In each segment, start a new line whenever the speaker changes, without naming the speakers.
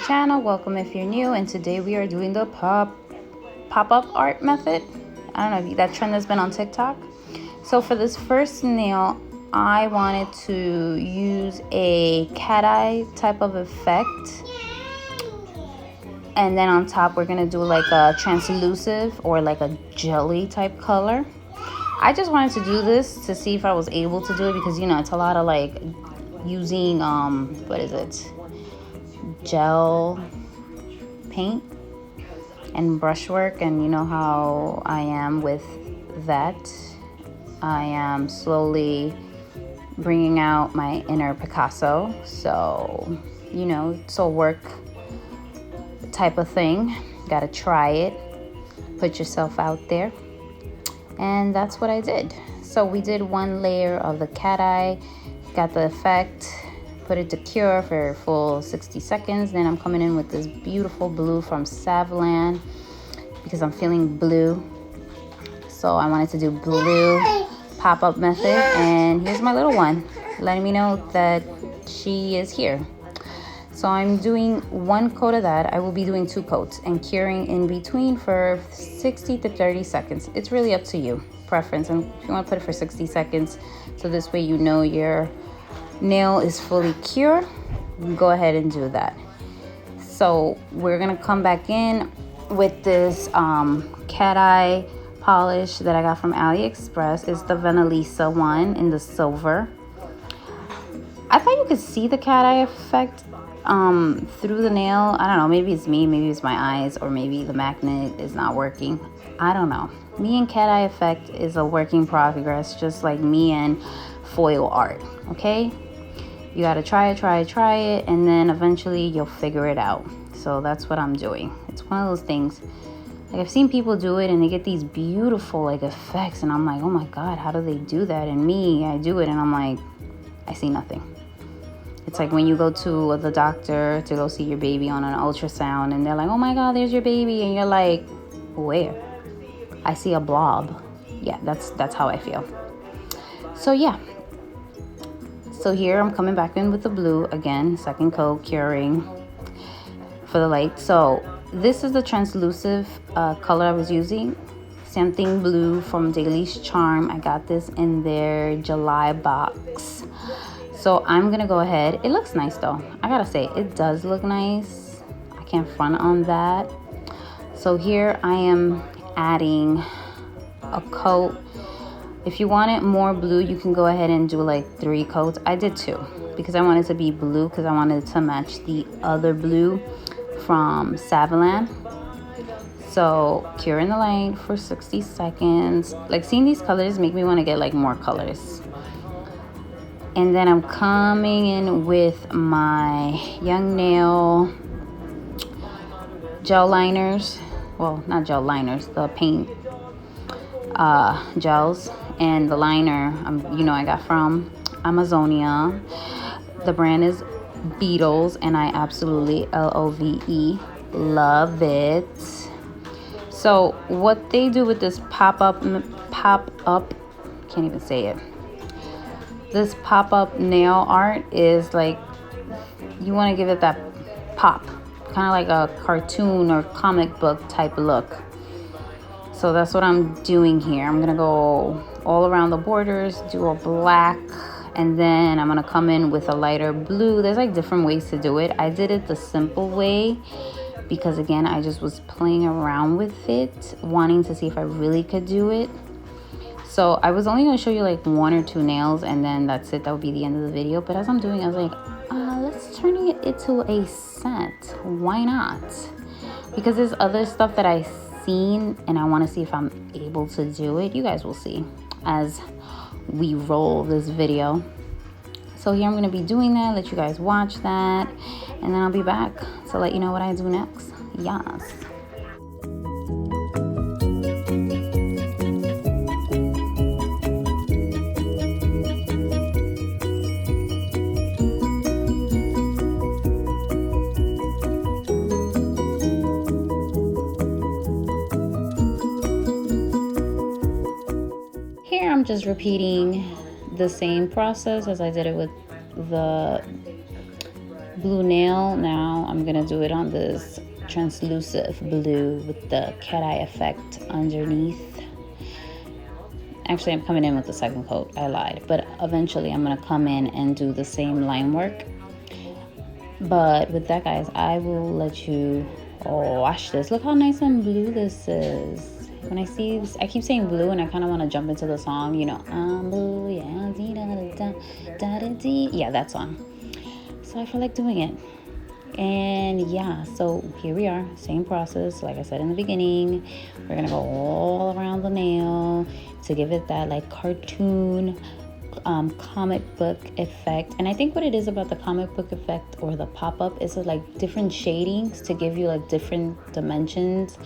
channel. Welcome if you're new, and today we are doing the pop-up art method. I don't know if that trend has been on TikTok. So for this first nail, I wanted to use a cat eye type of effect, and then on top we're gonna do like a translucent or like a jelly type color. I just wanted to do this to see if I was able to do it, because you know it's a lot of like using what is it, gel paint and brushwork, and you know how I am with that. I am slowly bringing out my inner Picasso, so you know it's a work type of thing. Gotta try it, put yourself out there, and that's what I did. So we did one layer of the cat eye, got the effect, put it to cure for a full 60 seconds. Then I'm coming in with this beautiful blue from SAVILAND because I'm feeling blue. So I wanted to do blue pop-up method, and here's my little one letting me know that she is here. So I'm doing one coat of that. I will be doing 2 coats and curing in between for 60 to 30 seconds. It's really up to you, preference. And if you want to put it for 60 seconds, so this way you know your nail is fully cured, go ahead and do that. So we're gonna come back in with this cat eye polish that I got from AliExpress. It's the VENALISA one in the silver. I thought you could see the cat eye effect through the nail. I don't know, maybe it's me, maybe it's my eyes, or maybe the magnet is not working. I don't know. Me and cat eye effect is a work in progress, just like me and foil art. Okay, you got to try it, and then eventually you'll figure it out. So that's what I'm doing. It's one of those things, like I've seen people do it and they get these beautiful like effects, and I'm like, oh my god, how do they do that? And me, I do it and I'm like, I see nothing. It's like when you go to the doctor to go see your baby on an ultrasound, and they're like, oh my god, there's your baby, and you're like, where? I see a blob. Yeah, that's how I feel. So yeah, so here I'm coming back in with the blue again, second coat, curing for the light. So this is the translucent color I was using, something blue from Daily's Charm. I got this in their July box. So I'm gonna go ahead. It looks nice though. I gotta say, it does look nice. I can't front on that. So here I am adding a coat. If you want it more blue, you can go ahead and do like 3 coats. I did 2 because I wanted to be blue, because I wanted to match the other blue from SAVILAND. So cure in the light for 60 seconds. Like seeing these colors make me want to get like more colors. And then I'm coming in with my Young Nail gel liners. Well, not gel liners, the paint gels. And the liner, you know, I got from Amazonia. The brand is Beetles, and I absolutely LOVE love it. So what they do with this pop-up, can't even say it. This pop-up nail art is like, you want to give it that pop, kind of like a cartoon or comic book type look. So that's what I'm doing here. I'm gonna go all around the borders, do a black, and then I'm gonna come in with a lighter blue. There's like different ways to do it. I did it the simple way because again, I just was playing around with it, wanting to see if I really could do it. So I was only going to show you like 1 or 2 nails, and then that's it. That would be the end of the video. But as I'm doing, I was like, let's turn it into a set. Why not? Because there's other stuff that I've seen, and I want to see if I'm able to do it. You guys will see as we roll this video. So here I'm going to be doing that. Let you guys watch that. And then I'll be back to let you know what I do next. Yes. I'm just repeating the same process as I did it with the blue nail. Now I'm gonna do it on this translucent blue with the cat eye effect underneath. Actually, I'm coming in with the second coat. I lied. But eventually I'm gonna come in and do the same line work. But with that, guys, I will let you watch this. Look how nice and blue this is. When I see this, I keep saying blue and I kind of want to jump into the song, you know, I'm blue, yeah, that song. So I feel like doing it. And yeah, so here we are, same process. Like I said in the beginning, we're gonna go all around the nail to give it that like cartoon comic book effect. And I think what it is about the comic book effect or the pop-up is like different shadings to give you like different dimensions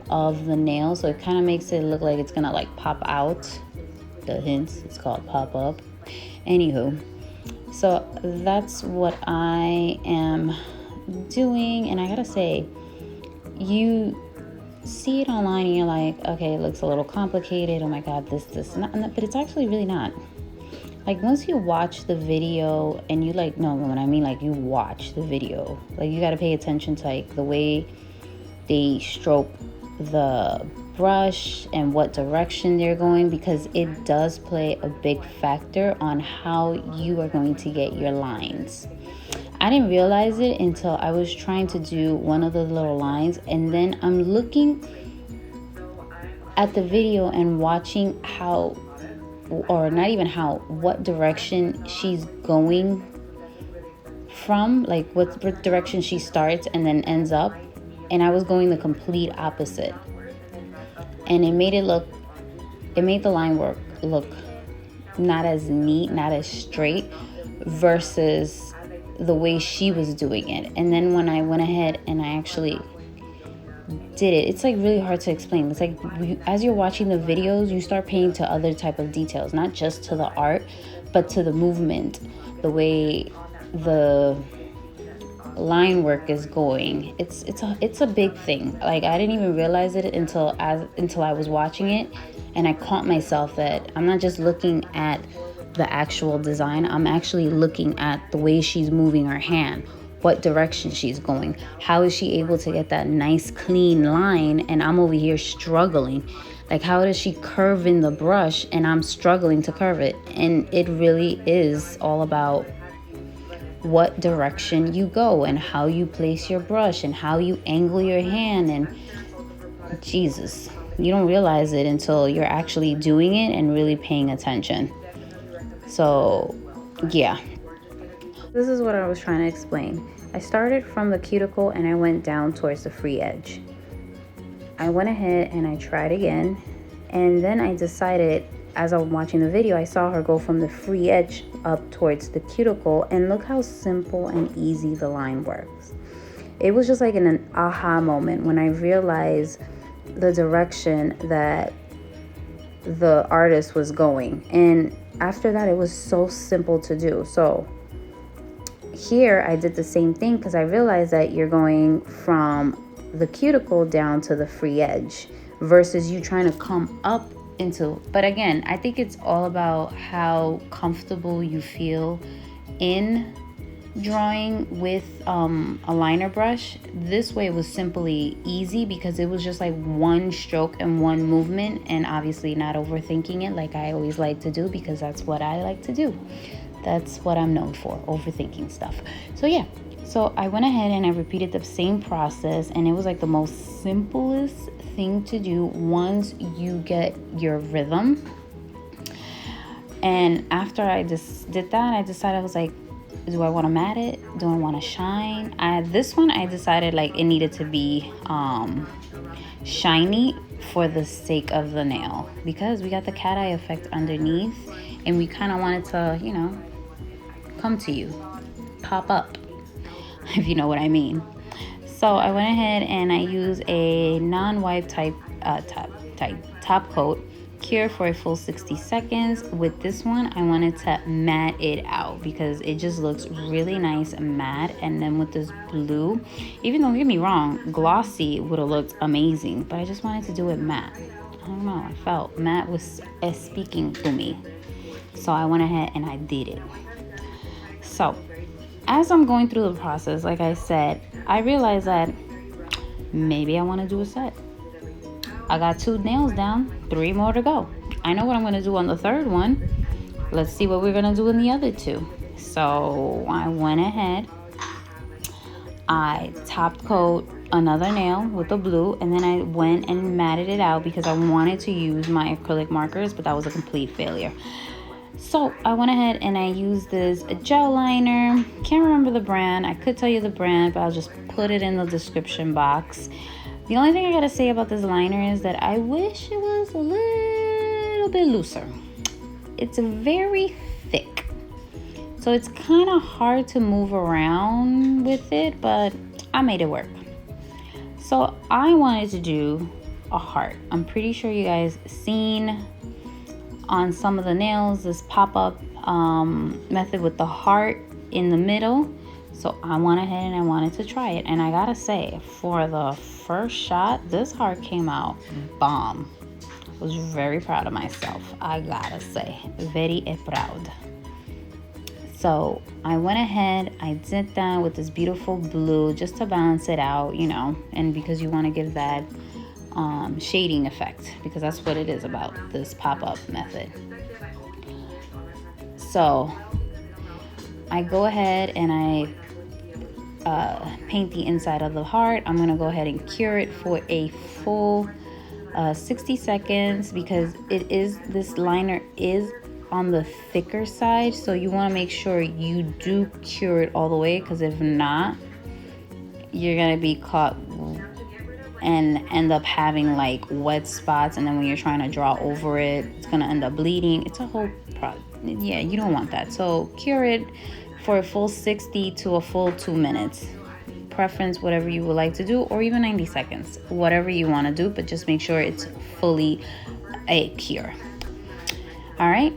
of the nail, so it kind of makes it look like it's gonna like pop out. The hints, it's called pop-up. Anywho, so that's what I am doing. And I gotta say, you see it online and you're like, okay, it looks a little complicated, oh my god, this not, but it's actually really not. Like once you watch the video and you like, no, when I mean like you watch the video, like you got to pay attention to like the way they stroke the brush and what direction they're going, because it does play a big factor on how you are going to get your lines. I didn't realize it until I was trying to do one of the little lines, and then I'm looking at the video and watching how, or not even how, what direction she's going from, like what direction she starts and then ends up, and I was going the complete opposite, and it made the line work look not as neat, not as straight versus the way she was doing it. And then when I went ahead and I actually did it, it's like really hard to explain. It's like as you're watching the videos, you start paying to other type of details, not just to the art, but to the movement, the way the line work is going. It's a big thing. Like I didn't even realize it until I was watching it, and I caught myself that I'm not just looking at the actual design, I'm actually looking at the way she's moving her hand, what direction she's going, how is she able to get that nice clean line, and I'm over here struggling. Like how does she curve in the brush and I'm struggling to curve it? And it really is all about what direction you go and how you place your brush and how you angle your hand. And Jesus, you don't realize it until you're actually doing it and really paying attention. So yeah, this is what I was trying to explain. I started from the cuticle and I went down towards the free edge. I went ahead and I tried again, and then I decided, as I was watching the video, I saw her go from the free edge up towards the cuticle, and look how simple and easy the line works. It was just like an aha moment when I realized the direction that the artist was going. And after that, it was so simple to do. So here I did the same thing, because I realized that you're going from the cuticle down to the free edge versus you trying to come up into. But again, I think it's all about how comfortable you feel in drawing with a liner brush. This way was simply easy because it was just like one stroke and one movement, and obviously not overthinking it like I always like to do, because that's what I like to do. That's what I'm known for, overthinking stuff. So yeah, so I went ahead and I repeated the same process, and it was like the most simplest thing to do once you get your rhythm. And after I just did that, I decided, I was like, do I want to matte it? Do I want to shine? This one I decided like it needed to be shiny for the sake of the nail, because we got the cat eye effect underneath and we kind of wanted to, you know, come to you, pop up, if you know what I mean. So I went ahead and I used a non-wipe type top coat, cure for a full 60 seconds. With this one, I wanted to matte it out because it just looks really nice and matte. And then with this blue, even though, don't get me wrong, glossy would have looked amazing, but I just wanted to do it matte. I don't know, I felt matte was speaking to me. So I went ahead and I did it. So as I'm going through the process, like I said, I realized that maybe I want to do a set. I got 2 nails down, 3 more to go. I know what I'm going to do on the 3rd one. Let's see what we're going to do in the other 2. So I went ahead, I top coat another nail with the blue, and then I went and matted it out because I wanted to use my acrylic markers, but that was a complete failure. So I went ahead and I used this gel liner. Can't remember the brand. I could tell you the brand, but I'll just put it in the description box. The only thing I gotta say about this liner is that I wish it was a little bit looser. It's very thick, so it's kind of hard to move around with it, but I made it work. So I wanted to do a heart. I'm pretty sure you guys seen on some of the nails this pop-up method with the heart in the middle. So I went ahead and I wanted to try it, and I gotta say, for the first shot, this heart came out bomb. I was very proud of myself, I gotta say, very proud. So I went ahead, I did that with this beautiful blue just to balance it out, you know, and because you want to give that shading effect, because that's what it is about this pop-up method. So I go ahead and I paint the inside of the heart. I'm gonna go ahead and cure it for a full 60 seconds because this liner is on the thicker side, so you want to make sure you do cure it all the way, because if not, you're gonna be caught and end up having like wet spots, and then when you're trying to draw over it, it's gonna end up bleeding. It's a whole yeah, you don't want that. So cure it for a full 60 to a full 2 minutes, preference whatever you would like to do, or even 90 seconds, whatever you want to do, but just make sure it's fully a cure. All right,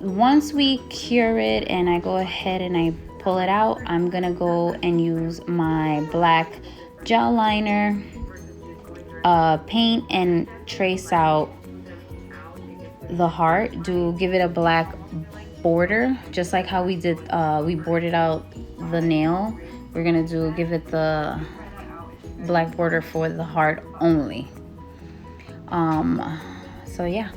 once we cure it and I go ahead and I pull it out, I'm gonna go and use my black gel liner, paint and trace out the heart. Give it a black border, just like how we did we boarded out the nail. We're gonna give it the black border for the heart only. So yeah.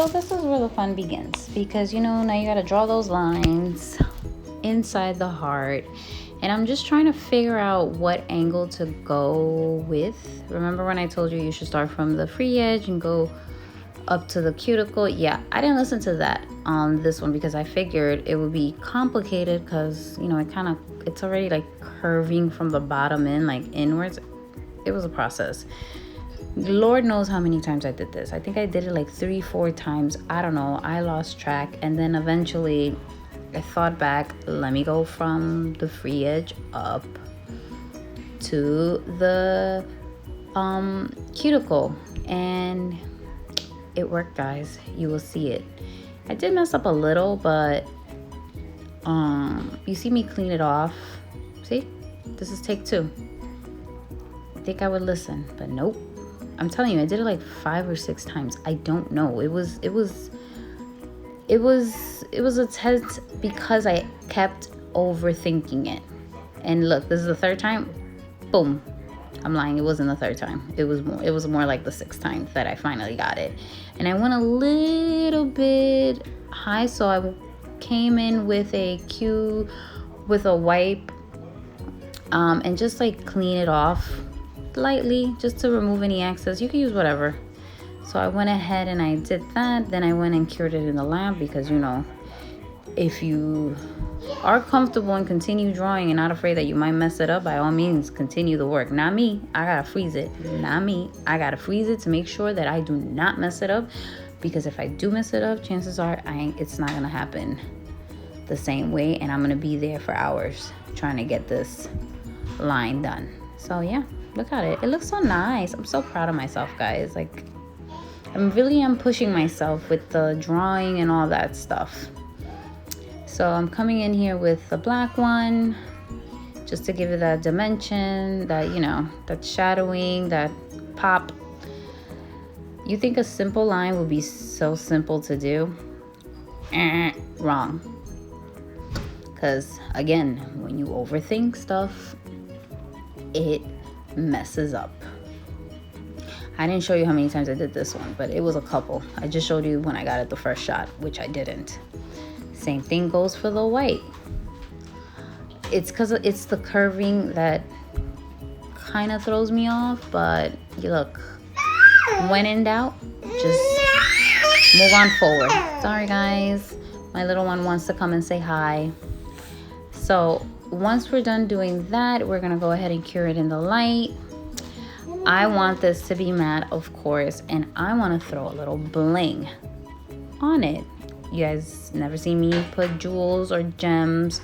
So this is where the fun begins, because you know, now you got to draw those lines inside the heart, and I'm just trying to figure out what angle to go with. Remember when I told you should start from the free edge and go up to the cuticle? Yeah, I didn't listen to that on this one because I figured it would be complicated, because you know, it's already like curving from the bottom in, like inwards. It was a process. Lord knows how many times I did this. I think I did it like 3-4 times. I don't know. I lost track. And then eventually I thought back, let me go from the free edge up to the cuticle. And it worked, guys. You will see it. I did mess up a little, but you see me clean it off. See? This is take 2. I think I would listen, but nope. I'm telling you, I did it like 5 or 6 times. I don't know. It was a test because I kept overthinking it. And look, this is the 3rd time. Boom. I'm lying. It wasn't the 3rd time. It was more like the 6th time that I finally got it. And I went a little bit high, so I came in with a wipe, and just like clean it off lightly, just to remove any excess. You can use whatever. So I went ahead and I did that. Then I went and cured it in the lamp, because you know, if you are comfortable and continue drawing and not afraid that you might mess it up, by all means continue the work. Not me. I gotta freeze it. Not me. I gotta freeze it to make sure that I do not mess it up, because if I do mess it up, chances are it's not gonna happen the same way, and I'm gonna be there for hours trying to get this line done. So yeah, look at it. It looks so nice. I'm so proud of myself, guys. Like, I'm pushing myself with the drawing and all that stuff. So I'm coming in here with the black one, just to give it that dimension, that, you know, that shadowing, that pop. You think a simple line would be so simple to do? Wrong. Because again, when you overthink stuff, it messes up. I didn't show you how many times I did this one, but it was a couple. I just showed you when I got it the first shot, which I didn't. Same thing goes for the white. It's because it's the curving that kind of throws me off, but you look, when in doubt, just move on forward. Sorry guys, my little one wants to come and say hi. So once we're done doing that, we're gonna go ahead and cure it in the light. I want this to be matte, of course, and I want to throw a little bling on it. You guys never seen me put jewels or gems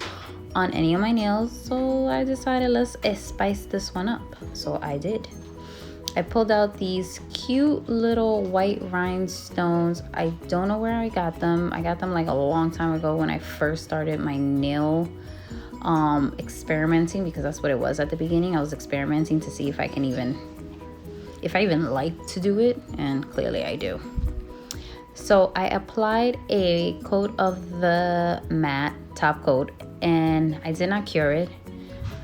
on any of my nails, so I decided let's spice this one up. So I did. I pulled out these cute little white rhinestones. I don't know where I got them. I got them like a long time ago when I first started my nail experimenting, because that's what it was at the beginning. I was experimenting to see if I even like to do it, and clearly I do. So I applied a coat of the matte top coat, and I did not cure it.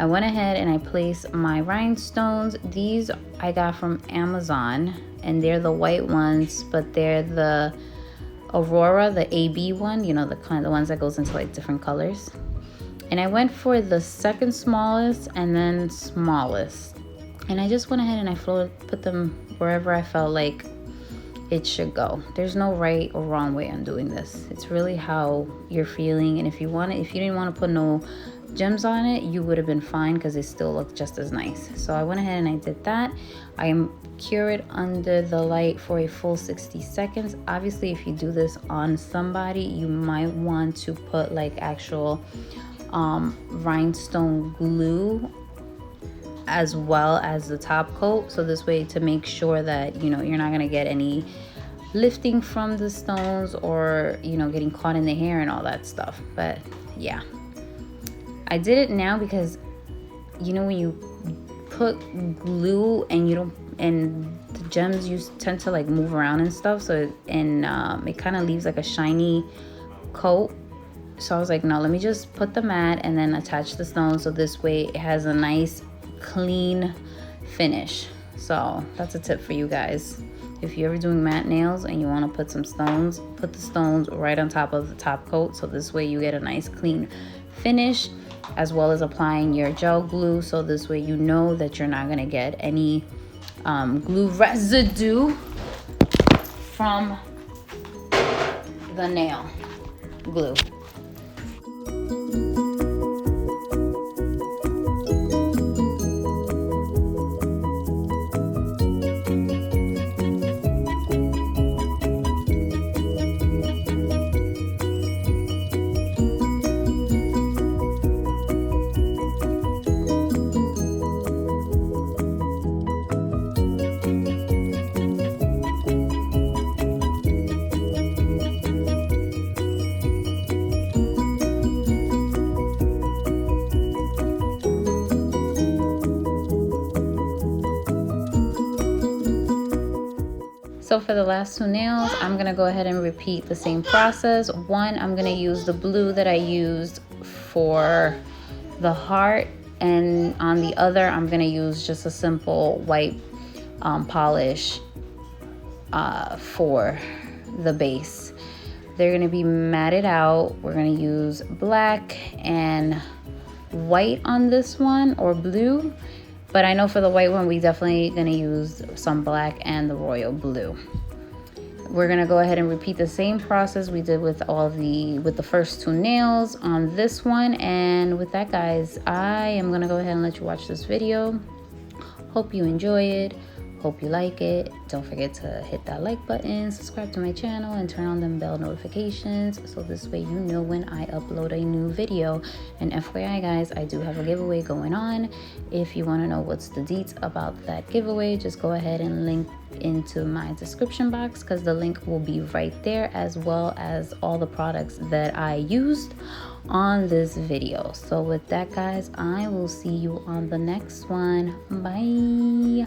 I went ahead and I placed my rhinestones. These I got from Amazon, and they're the white ones, but they're the Aurora, the AB one, you know, the kind of the ones that goes into like different colors. And I went for the second smallest and then smallest. And I just went ahead and I put them wherever I felt like it should go. There's no right or wrong way on doing this. It's really how you're feeling. And if you didn't want to put no gems on it, you would have been fine, because it still looked just as nice. So I went ahead and I did that. I cured under the light for a full 60 seconds. Obviously, if you do this on somebody, you might want to put like actual rhinestone glue as well as the top coat, so this way to make sure that, you know, you're not going to get any lifting from the stones, or, you know, getting caught in the hair and all that stuff. But yeah, I did it now because, you know, when you put glue and the gems, you tend to like move around and stuff, so it kind of leaves like a shiny coat. So I was like, no, let me just put the matte and then attach the stones, so this way it has a nice clean finish. So that's a tip for you guys. If you're ever doing matte nails and you want to put some stones, put the stones right on top of the top coat, so this way you get a nice clean finish, as well as applying your gel glue, so this way you know that you're not going to get any glue residue from the nail glue. So for the last two nails, I'm gonna go ahead and repeat the same process. One, I'm gonna use the blue that I used for the heart, and on the other, I'm gonna use just a simple white polish for the base. They're gonna be matted out. We're gonna use black and white on this one, or blue. But I know for the white one, we definitely gonna use some black and the royal blue. We're gonna go ahead and repeat the same process we did with the first two nails on this one. And with that, guys, I am gonna go ahead and let you watch this video. Hope you enjoy it. Hope you like it. Don't forget to hit that like button, subscribe to my channel, and turn on them bell notifications, so this way you know when I upload a new video. And FYI, guys, I do have a giveaway going on. If you want to know what's the deets about that giveaway, just go ahead and link into my description box, because the link will be right there, as well as all the products that I used on this video. So with that, guys, I will see you on the next one. Bye.